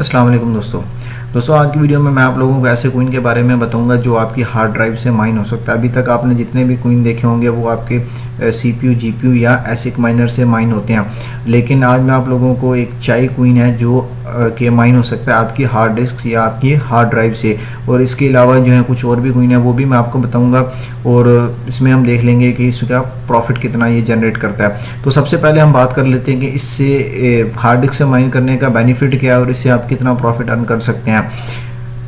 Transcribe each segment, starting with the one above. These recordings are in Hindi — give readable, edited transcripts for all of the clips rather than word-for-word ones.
अस्सलाम वालेकुम दोस्तों आज की वीडियो में मैं आप लोगों को ऐसे कोइन के बारे में बताऊंगा जो आपकी हार्ड ड्राइव से माइन हो सकता है। अभी तक आपने जितने भी कोइन देखे होंगे वो आपके सीपीयू जीपीयू या एसिक माइनर से माइन होते हैं, लेकिन आज मैं आप लोगों को एक चाई कोइन है जो के माइन हो सकता है आपकी हार्ड डिस्क या आपकी हार्ड ड्राइव से। और इसके अलावा जो है कुछ और भी कोइन है वो भी मैं आपको बताऊंगा और इसमें हम देख लेंगे कि इसका प्रॉफिट कितना ये जनरेट करता है। तो सबसे पहले हम बात कर लेते हैं कि इससे हार्ड डिस्क से माइन करने का बेनिफिट क्या है और इससे आप कितना प्रॉफिट अर्न कर सकते हैं।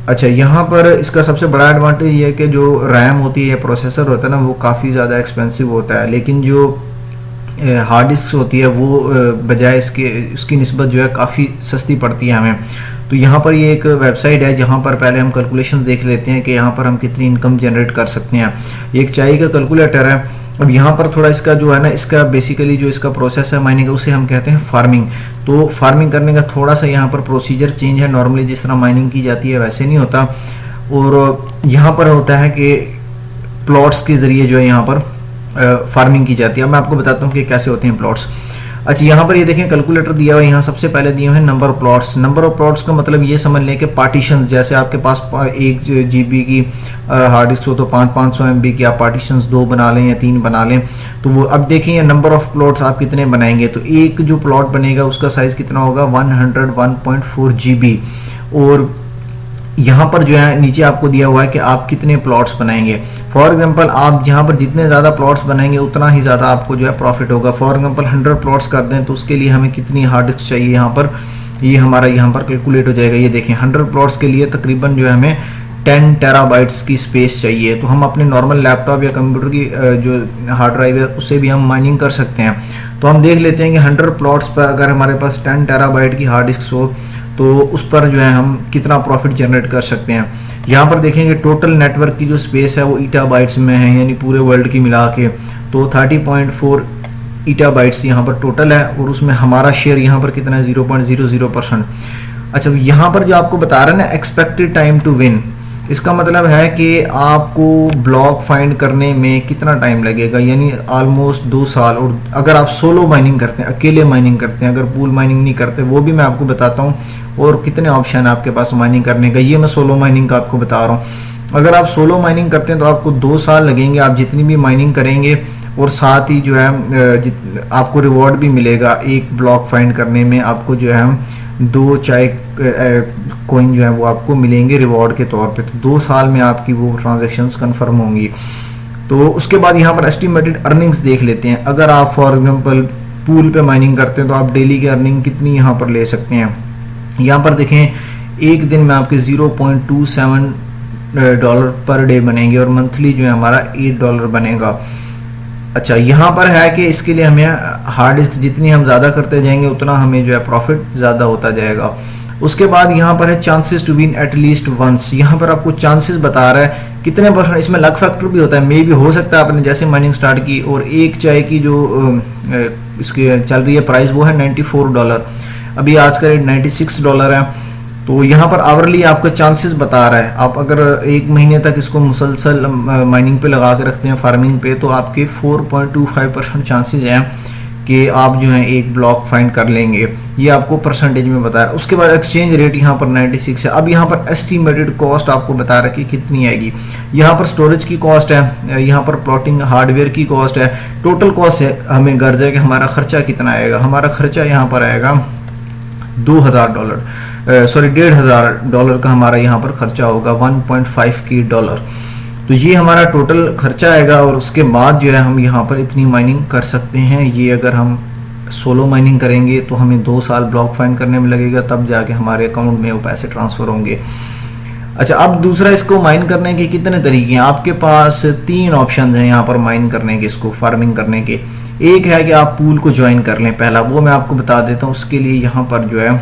अच्छा, यहाँ पर इसका सबसे बड़ा एडवांटेज ये है कि जो रैम होती है, प्रोसेसर होता है ना, वो काफ़ी ज़्यादा एक्सपेंसिव होता है, लेकिन जो हार्ड डिस्क होती है वो बजाय इसके उसकी निस्बत जो है काफ़ी सस्ती पड़ती है हमें। तो यहाँ पर ये एक वेबसाइट है जहाँ पर पहले हम कैलकुलेशन देख लेते हैं कि यहाँ पर हम कितनी इनकम जनरेट कर सकते हैं। ये एक चाई का कैलकुलेटर है। अब यहाँ पर थोड़ा इसका जो है ना, इसका बेसिकली जो इसका प्रोसेस है माइनिंग का, उसे हम कहते हैं फार्मिंग। तो फार्मिंग करने का थोड़ा सा यहाँ पर प्रोसीजर चेंज है। नॉर्मली जिस तरह माइनिंग की जाती है वैसे नहीं होता, और यहाँ पर होता है कि प्लॉट्स के ज़रिए जो है यहाँ पर फार्मिंग की जाती है। अब मैं आपको बताता हूँ कि कैसे होते हैं प्लॉट्स। अच्छा, यहाँ पर ये देखें कैलकुलेटर दिया हुआ है, यहाँ सबसे पहले दिए हुए हैं number of plots. Number of plots का मतलब ये समझ लें कि पार्टीशन, जैसे आपके पास 1 GB की हार्ड डिस्क हो तो 500 MB की आप पार्टीशन 2 बना लें या 3 बना लें। तो वो अब देखें नंबर ऑफ प्लॉट्स आप कितने बनाएंगे, तो एक जो प्लॉट बनेगा उसका साइज़ कितना होगा, 101.4 GB। और यहाँ पर जो है नीचे आपको दिया हुआ है कि आप कितने प्लॉट्स बनाएंगे। फॉर एग्जांपल आप जहाँ पर जितने ज़्यादा प्लॉट्स बनाएंगे उतना ही ज़्यादा आपको जो है प्रॉफिट होगा। फॉर एग्जांपल 100 प्लॉट्स कर दें तो उसके लिए हमें कितनी हार्ड डिस्क चाहिए, यहाँ पर ये हमारा यहाँ पर कैलकुलेट हो जाएगा। ये देखें 100 प्लॉट्स के लिए तकरीबन जो है हमें 10 टेराबाइट्स की स्पेस चाहिए। तो हम अपने नॉर्मल लैपटॉप या कंप्यूटर की जो हार्ड ड्राइव है उससे भी हम माइनिंग कर सकते हैं। तो हम देख लेते हैं कि 100 प्लॉट्स पर अगर हमारे पास 10 टेराबाइट की हार्ड डिस्क हो तो उस पर जो है हम कितना प्रॉफिट जनरेट कर सकते हैं। यहाँ पर देखेंगे टोटल नेटवर्क की जो स्पेस है वो ईटाबाइट्स में है, यानी पूरे वर्ल्ड की मिला के तो 30.4 ईटाबाइट्स यहाँ पर टोटल है, और उसमें हमारा शेयर यहाँ पर कितना है, 0.00%। अच्छा, यहाँ पर जो आपको बता रहे हैं ना एक्सपेक्टेड टाइम टू विन, इसका मतलब है कि आपको ब्लॉक फाइंड करने में कितना टाइम लगेगा, यानी ऑलमोस्ट 2 साल। और अगर आप सोलो माइनिंग करते हैं, अकेले माइनिंग करते हैं, अगर पूल माइनिंग नहीं करते, वो भी मैं आपको बताता हूँ, और कितने ऑप्शन है आपके पास माइनिंग करने का, ये मैं सोलो माइनिंग का आपको बता रहा हूँ। अगर आप सोलो माइनिंग करते हैं तो आपको 2 साल लगेंगे, आप जितनी भी माइनिंग करेंगे, और साथ ही जो है आपको रिवॉर्ड भी मिलेगा। एक ब्लॉक फाइंड करने में आपको जो है 2 चाय कोइन जो है वो आपको मिलेंगे रिवॉर्ड के तौर पे। तो 2 साल में आपकी वो ट्रांजैक्शंस कंफर्म होंगी। तो उसके बाद यहाँ पर एस्टिमेटेड अर्निंग्स देख लेते हैं। अगर आप फॉर एग्जांपल पूल पे माइनिंग करते हैं तो आप डेली की अर्निंग कितनी यहाँ पर ले सकते हैं। यहाँ पर देखें एक दिन में आपके $0.27 पर डे बनेंगे, और मंथली जो है हमारा $8 बनेगा। अच्छा, यहाँ पर है कि इसके लिए हमें हार्ड डिस्क जितनी हम ज़्यादा करते जाएंगे उतना हमें जो है प्रॉफिट ज़्यादा होता जाएगा। उसके बाद यहाँ पर है chances to win at least once. यहाँ पर आपको चांसेस बता रहा है कितने %, इसमें लक फैक्टर भी होता है। मे भी हो सकता है आपने जैसे माइनिंग स्टार्ट की और एक चाय की जो इसकी चल रही है प्राइस वो है $94, अभी आज का रेट $96 है। तो यहाँ पर आवरली आपका चांसेस बता रहा है। आप अगर 1 महीने तक इसको मुसलसल माइनिंग पे लगा के रखते हैं, फार्मिंग पे, तो आपके 4.25% चांसेस हैं कि आप जो है एक ब्लॉक फाइंड कर लेंगे। ये आपको परसेंटेज में बता रहा है। उसके बाद एक्सचेंज रेट यहाँ पर 96 है। अब यहाँ पर एस्टिमेटेड कॉस्ट आपको बता रहा है कि कितनी आएगी। यहाँ पर स्टोरेज की कॉस्ट है, यहाँ पर प्लॉटिंग हार्डवेयर की कॉस्ट है, टोटल कॉस्ट है। हमें गर्ज है कि हमारा खर्चा कितना आएगा। हमारा खर्चा यहाँ पर आएगा $1,500 का हमारा यहाँ पर खर्चा होगा, 1.5 डॉलर। तो ये हमारा टोटल खर्चा आएगा, और उसके बाद जो है हम यहाँ पर इतनी माइनिंग कर सकते हैं। ये अगर हम सोलो माइनिंग करेंगे तो हमें 2 साल ब्लॉक फाइंड करने में लगेगा, तब जाके हमारे अकाउंट में वो पैसे ट्रांसफ़र होंगे। अच्छा, अब दूसरा, इसको माइन करने के कितने तरीके हैं। आपके पास 3 ऑप्शन हैं यहाँ पर माइन करने के, इसको फार्मिंग करने के। एक है कि आप पूल को ज्वाइन कर लें, पहला वो मैं आपको बता देता हूँ। उसके लिए यहाँ पर जो है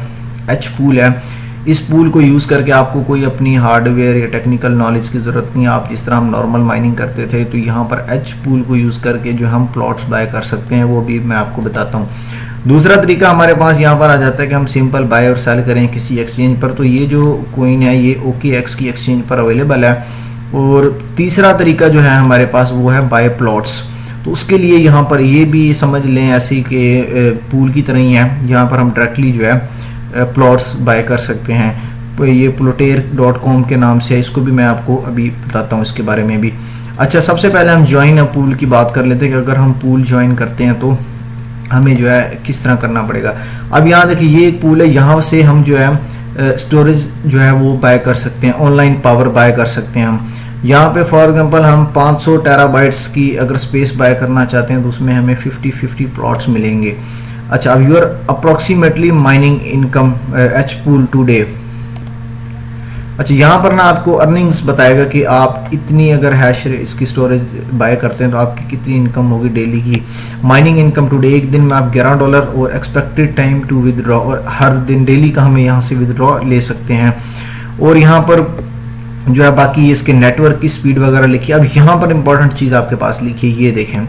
एच पूल है। इस पूल को यूज़ करके आपको कोई अपनी हार्डवेयर या टेक्निकल नॉलेज की ज़रूरत नहीं है। आप जिस तरह हम नॉर्मल माइनिंग करते थे, तो यहाँ पर एच पूल को यूज़ करके जो हम प्लॉट्स बाय कर सकते हैं, वो भी मैं आपको बताता हूँ। दूसरा तरीका हमारे पास यहाँ पर आ जाता है कि हम सिंपल बाय और सेल करें किसी एक्सचेंज पर। तो ये जो कोइन है ये OKX की एक्सचेंज पर अवेलेबल है। और तीसरा तरीका जो है हमारे पास वो है बाय प्लॉट्स। तो उसके लिए यहाँ पर ये भी समझ लें ऐसे कि पूल की तरह ही है। यहाँ पर हम डायरेक्टली जो है प्लॉट्स बाय कर सकते हैं। तो ये plotair.com के नाम से है, इसको भी मैं आपको अभी बताता हूँ इसके बारे में भी। अच्छा, सबसे पहले हम ज्वाइन अ पूल की बात कर लेते हैं कि अगर हम पूल ज्वाइन करते हैं तो हमें जो है किस तरह करना पड़ेगा। अब यहाँ देखिए ये एक पूल है, यहाँ से हम जो है स्टोरेज जो है वो बाय कर सकते हैं, ऑनलाइन पावर बाय कर सकते हैं हम। यहाँ पे फॉर एग्जांपल हम 500 टेराबाइट्स की अगर स्पेस बाय करना चाहते हैं तो उसमें हमें 50 प्लॉट्स मिलेंगे। अच्छा, अब your approximately mining income each pool today. अच्छा, यहाँ पर ना आपको अर्निंग्स बताएगा कि आप इतनी अगर हैश इसकी स्टोरेज बाय करते हैं तो आपकी कितनी इनकम होगी डेली की। माइनिंग इनकम टुडे, एक दिन में आप $11 और एक्सपेक्टेड टाइम टू विदड्रॉ, और हर दिन डेली का हमें यहाँ से विदड्रॉ ले सकते हैं। और यहाँ पर जो है बाकी इसके नेटवर्क की स्पीड वगैरह लिखी है। अब यहाँ पर इंपॉर्टेंट चीज़ आपके पास लिखी है, ये देखें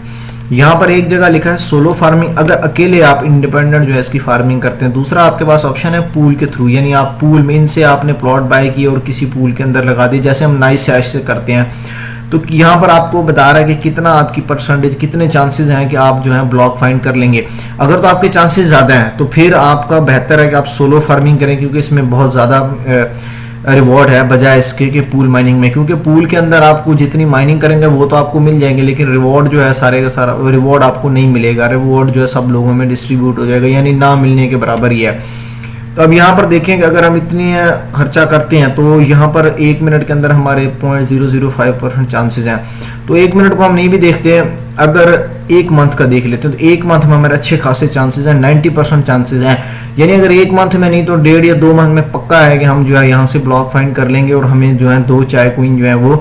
यहाँ पर एक जगह लिखा है सोलो फार्मिंग, अगर अकेले आप इंडिपेंडेंट जो है इसकी फार्मिंग करते हैं। दूसरा आपके पास ऑप्शन है पूल के थ्रू, यानी आप पूल में इनसे आपने प्लॉट बाय किए और किसी पूल के अंदर लगा दिए, जैसे हम नाइस हैश से करते हैं। तो यहाँ पर आपको बता रहा है कि कितना आपकी परसेंटेज, कितने चांसेस हैं कि आप जो है ब्लॉक फाइंड कर लेंगे। अगर तो आपके चांसेस ज़्यादा हैं तो फिर आपका बेहतर है कि आप सोलो फार्मिंग करें, क्योंकि इसमें बहुत ज़्यादा रिवॉर्ड है बजाय इसके कि पूल माइनिंग में। क्योंकि पूल के अंदर आपको जितनी माइनिंग करेंगे वो तो आपको मिल जाएंगे, लेकिन रिवॉर्ड जो है सारे का सारा रिवॉर्ड आपको नहीं मिलेगा। रिवॉर्ड जो है सब लोगों में डिस्ट्रीब्यूट हो जाएगा, यानी ना मिलने के बराबर ही है। तो अब यहाँ पर देखें कि अगर हम इतनी खर्चा करते हैं तो यहाँ पर 1 मिनट के अंदर हमारे 0.005% चांसेस हैं। तो 1 मिनट को हम नहीं भी देखते हैं, अगर 1 मंथ का देख लेते हैं तो 1 मंथ में हमारे अच्छे खासे चांसेस हैं, 90% चांसेस हैं। यानी अगर 1 मंथ में नहीं तो 1.5 या 2 मंथ में पक्का है कि हम जो है यहाँ से ब्लॉक फाइंड कर लेंगे और हमें जो है 2 चाय कॉइन जो है वो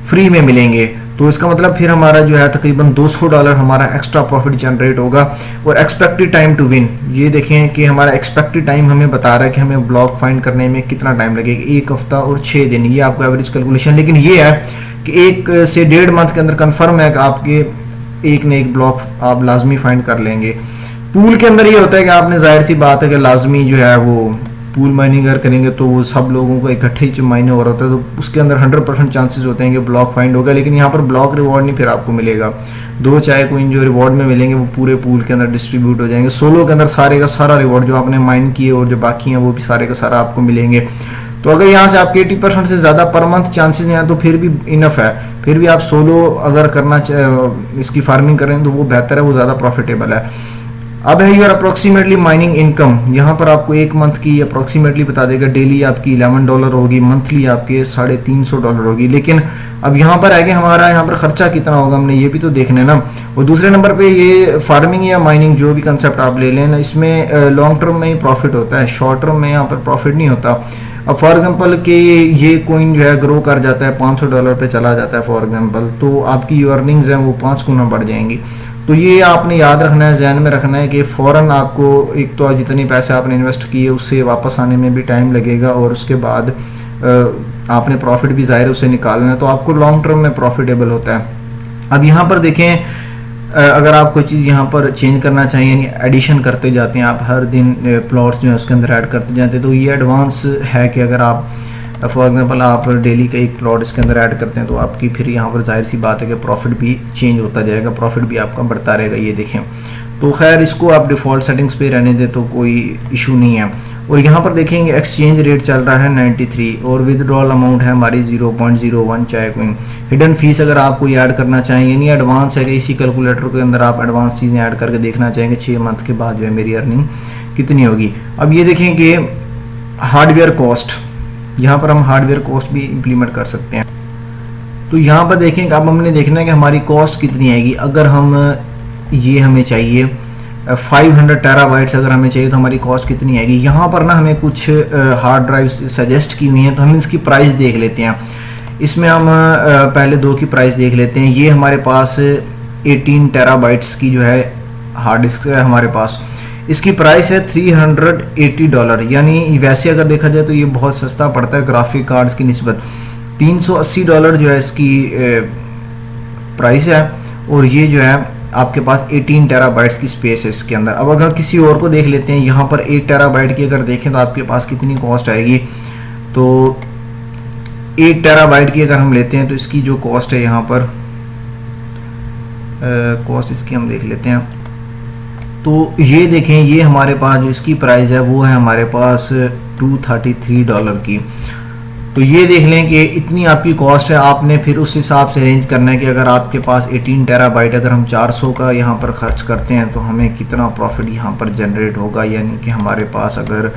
फ्री में मिलेंगे। तो इसका मतलब फिर हमारा जो है तकरीबन $200 हमारा एक्स्ट्रा प्रॉफिट जनरेट होगा। और एक्सपेक्टेड टाइम टू विन, ये देखें कि हमारा एक्सपेक्टेड टाइम हमें बता रहा है कि हमें ब्लॉक फाइंड करने में कितना टाइम लगेगा, 1 हफ्ता और 6 दिन, ये आपको एवरेज कैलकुलेशन। लेकिन ये है कि 1 से 1.5 मंथ के अंदर कन्फर्म है कि आपके एक न एक ब्लॉक आप लाजमी फाइंड कर लेंगे। पूल के अंदर ये होता है कि आपने जाहिर सी बात है कि लाजमी जो है वो पूल माइनिंग अगर करेंगे तो वो सब लोगों को इकट्ठे ही माइनिंग हो रहा होता है, तो उसके अंदर 100% चांसेस होते हैं कि ब्लॉक फाइंड होगा। लेकिन यहाँ पर ब्लॉक रिवॉर्ड नहीं फिर आपको मिलेगा, 2 चाय कॉइन जो रिवॉर्ड में मिलेंगे वो पूरे पूल के अंदर डिस्ट्रीब्यूट हो जाएंगे। सोलो के अंदर सारे का सारा रिवॉर्ड जो आपने माइन किए और जो बाकी हैं वो भी सारे का सारा आपको मिलेंगे। तो अगर यहाँ से आपके 80% से ज़्यादा पर मंथ चांसेस हैं तो फिर भी इनफ है। फिर भी आप सोलो अगर करना इसकी फार्मिंग करें तो वो बेहतर है, वो ज़्यादा प्रॉफिटेबल है। अब है योर अप्रोक्सीमेटली माइनिंग इनकम, यहाँ पर आपको 1 मंथ की अप्रोक्सीमेटली बता देगा। डेली आपकी $11 होगी, मंथली आपके $350 होगी। लेकिन अब यहाँ पर है कि हमारा यहाँ पर खर्चा कितना होगा, हमने ये भी तो देखना है ना। और दूसरे नंबर पे ये फार्मिंग या माइनिंग जो भी कंसेप्ट आप ले लें, इसमें लॉन्ग टर्म में ही प्रॉफिट होता है, शॉर्ट टर्म में यहाँ पर प्रॉफिट नहीं होता। अब फॉर एग्जांपल कि ये कॉइन जो है ग्रो कर जाता है, $500 पे चला जाता है फॉर एग्जांपल, तो आपकी जो अर्निंग्स हैं वो 5 गुना बढ़ जाएंगी। तो ये आपने याद रखना है, जहन में रखना है कि फ़ौरन आपको एक तो जितने पैसे आपने इन्वेस्ट किए उससे वापस आने में भी टाइम लगेगा, और उसके बाद आपने प्रॉफिट भी ज़ाहिर उससे निकालना है, तो आपको लॉन्ग टर्म में प्रॉफिटेबल होता है। अब यहाँ पर देखें, अगर आप कोई चीज़ यहाँ पर चेंज करना चाहिए, यानी एडिशन करते जाते हैं आप, हर दिन प्लॉट्स जो है उसके अंदर ऐड करते जाते हैं, तो ये एडवांस है कि अगर आप फॉर एग्जांपल आप डेली का एक प्लॉट इसके अंदर ऐड करते हैं तो आपकी फिर यहाँ पर जाहिर सी बात है कि प्रॉफिट भी चेंज होता जाएगा, प्रॉफिट भी आपका बढ़ता रहेगा। ये देखें, तो खैर इसको आप डिफ़ॉल्ट सेटिंग्स पे रहने दें तो कोई इशू नहीं है। और यहाँ पर देखेंगे एक्सचेंज रेट चल रहा है 93 और विदड्रॉल अमाउंट है हमारी 0.01 चाय कॉइन। हिडन फीस अगर आप कोई ऐड करना चाहेंगे, नहीं एडवांस है कि इसी कैलकुलेटर के अंदर आप एडवांस चीज़ें ऐड करके देखना चाहेंगे 6 मंथ के बाद जो है मेरी अर्निंग कितनी होगी। अब ये देखें कि हार्डवेयर कॉस्ट, यहाँ पर हम हार्डवेयर कॉस्ट भी इम्प्लीमेंट कर सकते हैं। तो यहाँ पर देखें कि अब हमने देखना है कि हमारी कॉस्ट कितनी आएगी। अगर हम ये हमें चाहिए 500 टेराबाइट्स अगर हमें चाहिए तो हमारी कॉस्ट कितनी आएगी। यहाँ पर ना हमें कुछ हार्ड ड्राइव सजेस्ट की हुई हैं, तो हम इसकी प्राइस देख लेते हैं। इसमें हम पहले 2 की प्राइस देख लेते हैं। ये हमारे पास 18 टेराबाइट्स की जो है हार्ड डिस्क है हमारे पास, इसकी प्राइस है $380, यानी वैसे अगर देखा जाए तो ये बहुत सस्ता पड़ता है ग्राफिक कार्ड्स की निस्बत। $380 जो है इसकी प्राइस है, और ये जो है आपके पास 18 टेराबाइट्स की स्पेस है इसके अंदर। अब अगर किसी और को देख लेते हैं, यहाँ पर 8 टेराबाइट की अगर देखें तो आपके पास कितनी कॉस्ट आएगी। तो 8 टेराबाइट की अगर हम लेते हैं तो इसकी जो कॉस्ट है यहाँ पर कॉस्ट इसकी हम देख लेते हैं, तो ये देखें, ये हमारे पास जो इसकी प्राइस है वो है हमारे पास $233 की। तो ये देख लें कि इतनी आपकी कॉस्ट है। आपने फिर उस हिसाब से अरेंज करना है कि अगर आपके पास 18 टेराबाइट अगर हम 400 का यहाँ पर खर्च करते हैं तो हमें कितना प्रॉफिट यहाँ पर जनरेट होगा। यानी कि हमारे पास अगर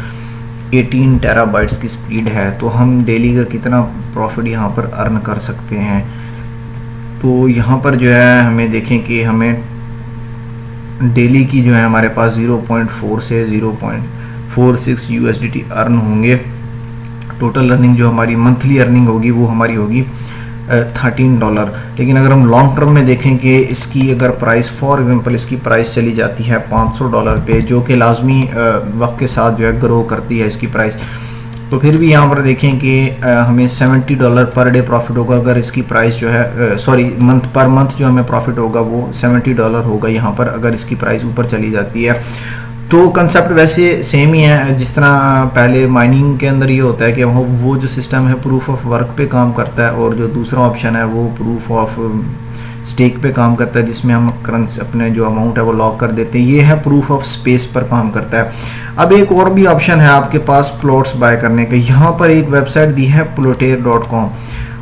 18 टेराबाइट्स की स्पीड है तो हम डेली का कितना प्रॉफिट यहाँ पर अर्न कर सकते हैं। तो यहाँ पर जो है हमें देखें कि हमें डेली की जो है हमारे पास 0.4 से 0.46 USDT अर्न होंगे। टोटल अर्निंग जो हमारी मंथली अर्निंग होगी वो हमारी होगी $13। लेकिन अगर हम लॉन्ग टर्म में देखें कि इसकी अगर प्राइस फॉर एग्जांपल इसकी प्राइस चली जाती है $500 पे, जो कि लाजमी वक्त के साथ जो है ग्रो करती है इसकी प्राइस, तो फिर भी यहाँ पर देखें कि हमें $70 पर डे प्रॉफिट होगा। अगर इसकी प्राइस जो है मंथ पर मंथ जो हमें प्रॉफिट होगा वो $70 होगा यहाँ पर, अगर इसकी प्राइस ऊपर चली जाती है। तो कंसेप्ट वैसे सेम ही है जिस तरह पहले माइनिंग के अंदर ये होता है कि वो जो सिस्टम है प्रूफ ऑफ वर्क पे काम करता है, और जो दूसरा ऑप्शन है वो प्रूफ ऑफ स्टेक पे काम करता है, जिसमें हम करंसी अपने जो अमाउंट है वो लॉक कर देते हैं। ये है प्रूफ ऑफ स्पेस पर काम करता है। अब एक और भी ऑप्शन है आपके पास प्लॉट्स बाय करने का। यहाँ पर एक वेबसाइट दी है plotair.com।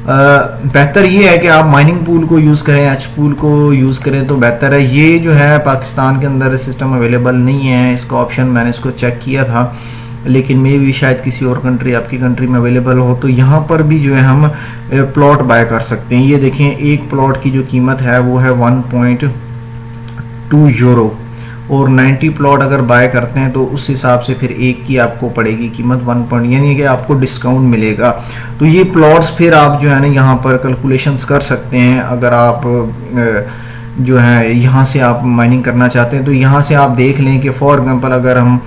बेहतर ये है कि आप माइनिंग पूल को यूज़ करें, एच पूल को यूज़ करें तो बेहतर है। ये जो है पाकिस्तान के अंदर सिस्टम अवेलेबल नहीं है, इसका ऑप्शन मैंने इसको चेक किया था, लेकिन मे भी शायद किसी और कंट्री आपकी कंट्री में अवेलेबल हो। तो यहाँ पर भी जो है हम प्लॉट बाय कर सकते हैं। ये देखें, एक प्लॉट की जो कीमत है वो है 1.2 यूरो, और 90 प्लॉट अगर बाय करते हैं तो उस हिसाब से फिर एक की आपको पड़ेगी कीमत 1 यानी कि आपको डिस्काउंट मिलेगा। तो ये प्लॉट्स फिर आप जो है ना यहाँ पर कैलकुलेशंस कर सकते हैं। अगर आप जो है यहाँ से आप माइनिंग करना चाहते हैं तो यहाँ से आप देख लें कि फॉर एग्जांपल अगर हम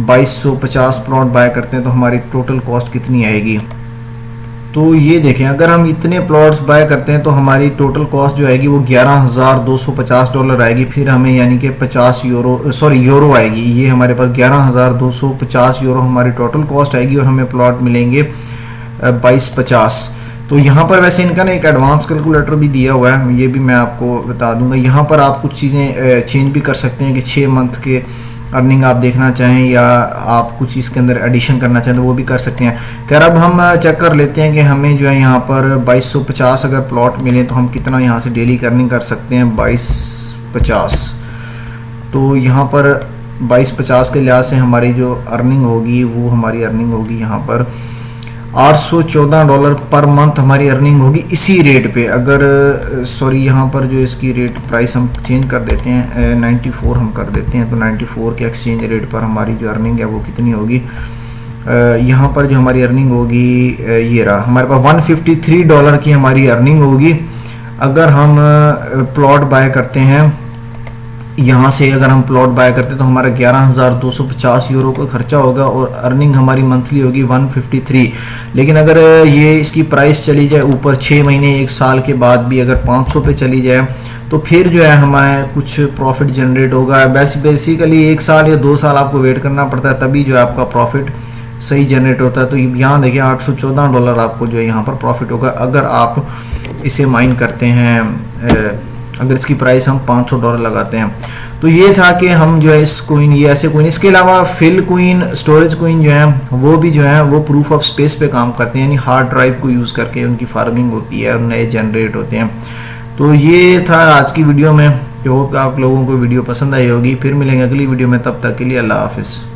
2250 प्लॉट बाय करते हैं तो हमारी टोटल कॉस्ट कितनी आएगी। तो ये देखें, अगर हम इतने प्लॉट्स बाय करते हैं तो हमारी टोटल कॉस्ट जो आएगी वो $11,250 आएगी। फिर हमें यानी कि यूरो आएगी। ये हमारे पास €11,250 हमारी टोटल कॉस्ट आएगी, और हमें प्लॉट मिलेंगे 2250। तो यहाँ पर वैसे इनका ना एक एडवांस कैलकुलेटर भी दिया हुआ है, ये भी मैं आपको बता दूंगा। यहाँ पर आप कुछ चीज़ें चेंज भी कर सकते हैं कि 6 मंथ के अर्निंग आप देखना चाहें, या आप कुछ इसके अंदर एडिशन करना चाहें तो वो भी कर सकते हैं। खैर अब हम चेक कर लेते हैं कि हमें जो है यहाँ पर 2250 अगर प्लॉट मिले तो हम कितना यहाँ से डेली अर्निंग कर सकते हैं। 2250, तो यहाँ पर 2250 के लिहाज से हमारी जो अर्निंग होगी वो हमारी अर्निंग होगी यहाँ पर $814 पर मंथ हमारी अर्निंग होगी इसी रेट पे। अगर यहाँ पर जो इसकी रेट प्राइस हम चेंज कर देते हैं 94 हम कर देते हैं, तो 94 के एक्सचेंज रेट पर हमारी जो अर्निंग है वो कितनी होगी। यहाँ पर जो हमारी अर्निंग होगी ये रहा, हमारे पास $153 की हमारी अर्निंग होगी। अगर हम प्लॉट बाय करते हैं यहाँ से, अगर हम प्लॉट बाय करते हैं तो हमारा €11,250 का खर्चा होगा, और अर्निंग हमारी मंथली होगी 153। लेकिन अगर ये इसकी प्राइस चली जाए ऊपर 6 महीने 1 साल के बाद भी अगर 500 पे चली जाए तो फिर जो है हमारे कुछ प्रॉफिट जनरेट होगा। बेसिकली 1 साल या 2 साल आपको वेट करना पड़ता है, तभी जो है आपका प्रॉफिट सही जनरेट होता है। तो यहाँ देखिए $814 आपको जो है यहाँ पर प्रॉफिट होगा अगर आप इसे माइन करते हैं। अगर इसकी प्राइस हम $500 लगाते हैं। तो ये था कि हम जो है इस कोइन, ये ऐसे कोइन, इसके अलावा फिल कोइन, स्टोरेज कोइन जो है वो भी जो है वो प्रूफ ऑफ स्पेस पे काम करते हैं, यानी हार्ड ड्राइव को यूज़ करके उनकी फार्मिंग होती है और नए जनरेट होते हैं। तो ये था आज की वीडियो में। होप आप लोगों को वीडियो पसंद आई होगी। फिर मिलेंगे अगली वीडियो में, तब तक के लिए अल्लाह हाफिज़।